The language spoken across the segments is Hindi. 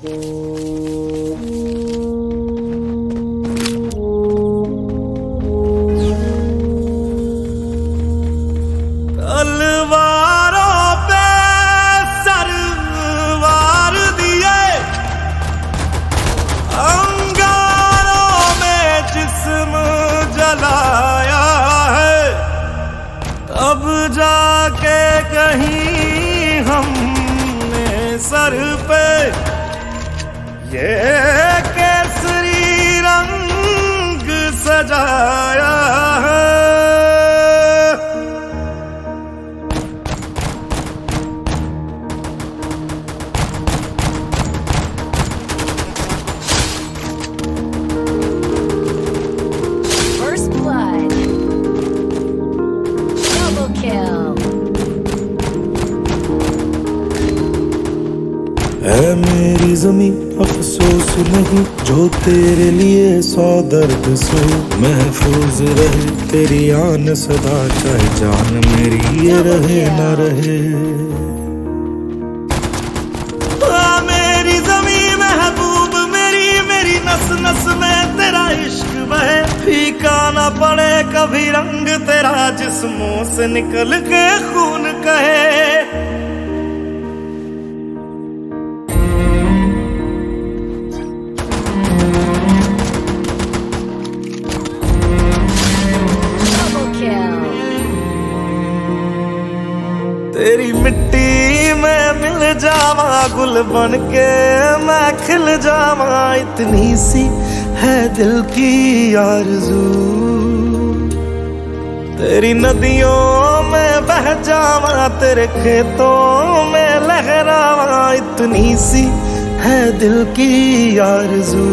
तलवारों पे सरवार दिए, अंगारों में जिस्म जलाया है, तब जाके कहीं हमने सर पे ये केसरी रंग सजाया है। First blood. Double kill. है मेरी ज़मीं अफसोस नहीं, जो तेरे लिए 100 दर्द सही। महफूज रहे तेरी आन सदा, चाहे जान मेरी ये रहे न रहे। मेरी ज़मीं महबूब मेरी, मेरी नस नस में तेरा इश्क बहे। फीका न पड़े कभी रंग तेरा, जिस्मों से निकल के खून कहे। तेरी मिट्टी में मिल जावा, गुल बन के मैं खिल जावा। इतनी सी है दिल की आरज़ू, तेरी नदियों में बह जावा, तेरे खेतों में लहरावा। इतनी सी है दिल की आरज़ू।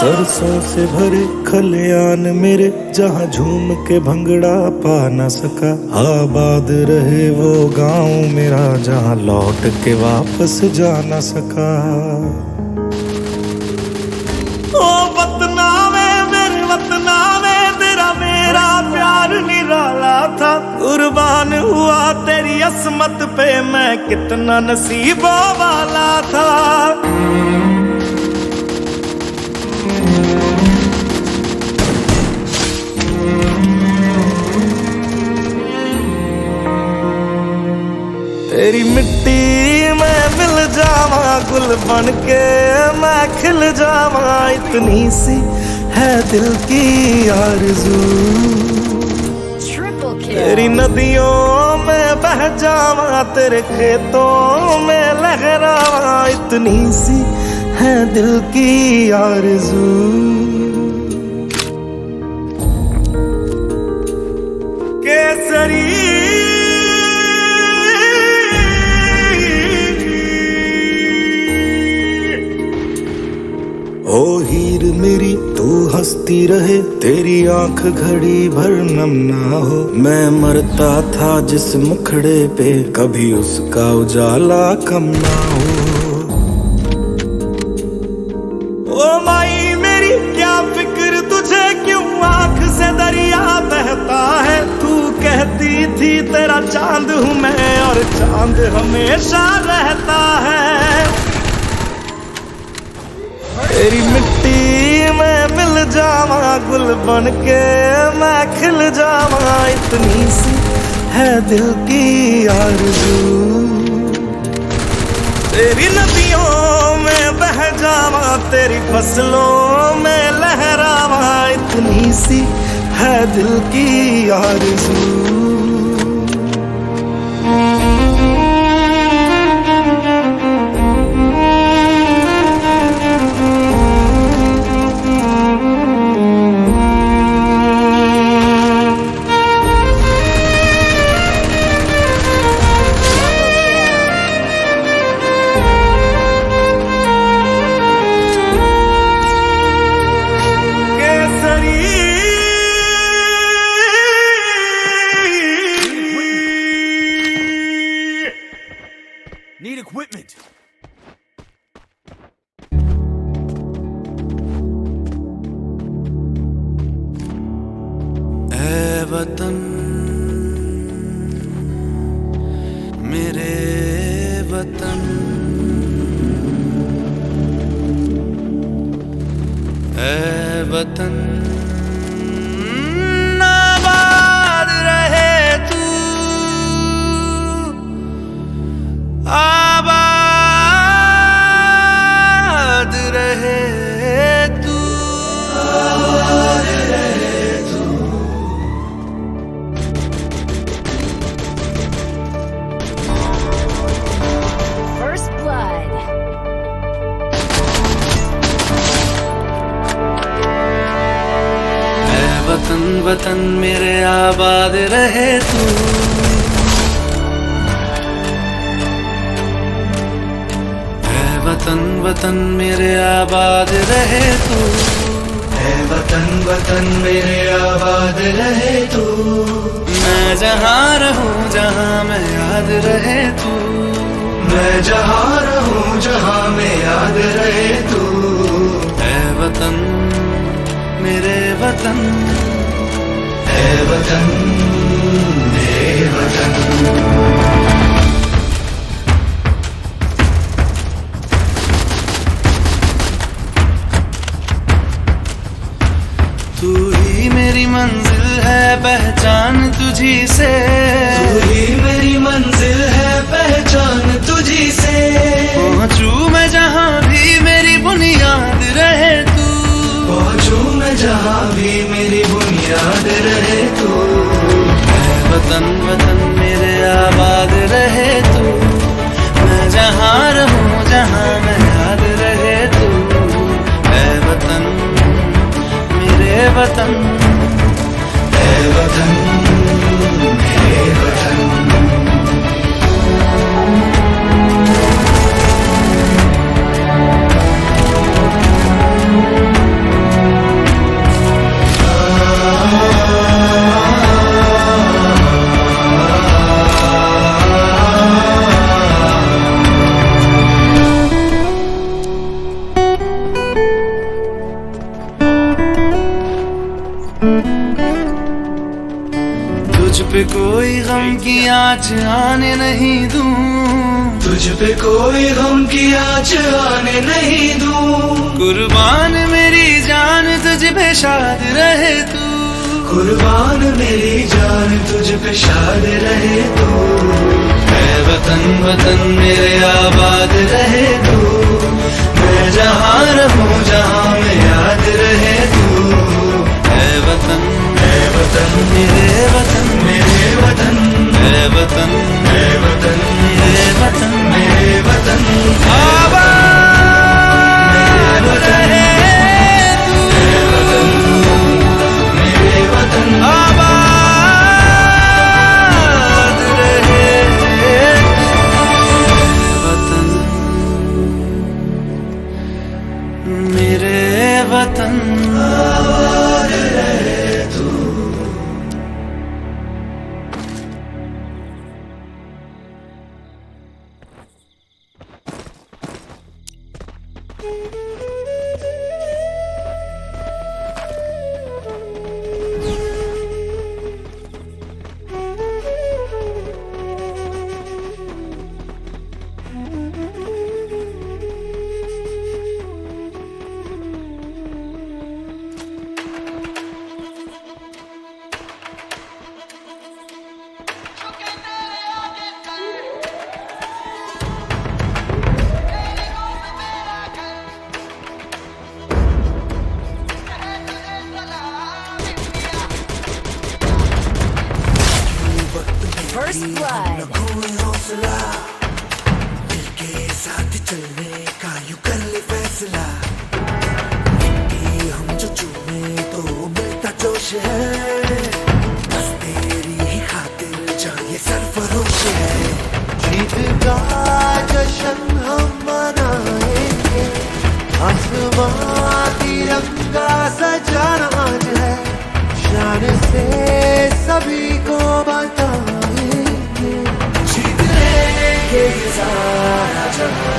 सरसों से भरे खलियान मेरे, जहाँ झूम के भंगड़ा पा न सका। आबाद रहे वो गांव मेरा, जहाँ लौट के वापस जा न सका। ओ वतना में मेरे वतना में तेरा मेरा प्यार निराला था। कुर्बान हुआ तेरी असमत पे, मैं कितना नसीबों वाला था। तेरी मिट्टी में मिल जावा, गुल बन के मैं खिल जावा। इतनी सी है दिल की आरज़ू, Triple kill. तेरी नदियों में बह जावा, तेरे खेतों में लहरावा। इतनी सी है दिल की आरज़ू। केसरी ओ हीर मेरी तू हंसती रहे, तेरी आंख घड़ी भर नम ना हो। मैं मरता था जिस मुखड़े पे, कभी उसका उजाला कम ना हो। ओ माई मेरी क्या फिक्र तुझे, क्यों आंख से दरिया बहता है। तू कहती थी तेरा चांद हूँ मैं, और चांद हमेशा रहता है। तेरी मिट्टी में मिल जावा, गुल बन के मैं खिल जावा। इतनी सी है दिल की आरज़ू, तेरी नदियों में बह जावा, तेरी फसलों में लहरावा। इतनी सी है दिल की आरज़ू। केसरी equipment. ऐ वतन मेरे वतन, ऐ वतन आबाद रहे तू, आबाद रहे तू, आबाद रहे तू। First blood. वतन वतन मेरे आबाद रहे तू, ऐ वतन वतन मेरे आबाद रहे तू, ऐ वतन वतन मेरे आबाद रहे तू। मैं जहाँ रहूं जहाँ मैं याद रहे तू, मैं जहाँ रहूं जहाँ मैं याद रहे तू। ऐ वतन मेरे वतन, ऐ वतन मेरे वतन। तू ही मेरी मंजिल है पहचान तुझी से, तू ही मेरी मंजिल है पहचान तुझी से। पहुंचूं मैं जहाँ भी मेरी बुनियाद रहे तू, पहुंचूं मैं जहाँ भी मेरी बुनियाद रहे तू। ऐ वतन वतन मेरे आबाद रहे तू, मैं जहाँ रहूं जहाँ मैं याद रहे तू। ऐ वतन मेरे वतन, ऐ वतन मेरे वतन। तुझ पे कोई गम की आँच आने नहीं दूं, तुझ पे कोई गम की आँच आने नहीं दूं। कुर्बान मेरी जान तुझ पे शाद रहे तू, कुर्बान मेरी जान तुझ पे शाद रहे तू। ऐ वतन वतन मेरे आबाद रहे तू, मैं जहाँ रहूं जहाँ मैं याद रहे तू। ऐ वतन मेरे वतन, मेरे वतन, ऐ वतन, ऐ वतन मेरे वतन, मेरे वतन। आबाद रहे तू, ऐ वतन मेरे वतन, आबाद रहे वतन मेरे वतन, आबाद रहे तू। First blood. साथ चलने का यूं कर ले फैसला, मिट्टी हम जो चूमे तो मिलता जोश है। बस तेरी ही खातिर जाए सरफरोश है। जीत का जश्न हम मनाएंगे, आसमां तिरंगा सजाना आज है। शान से सभी को बताएंगे, जीत लेंगे ये सारा चलो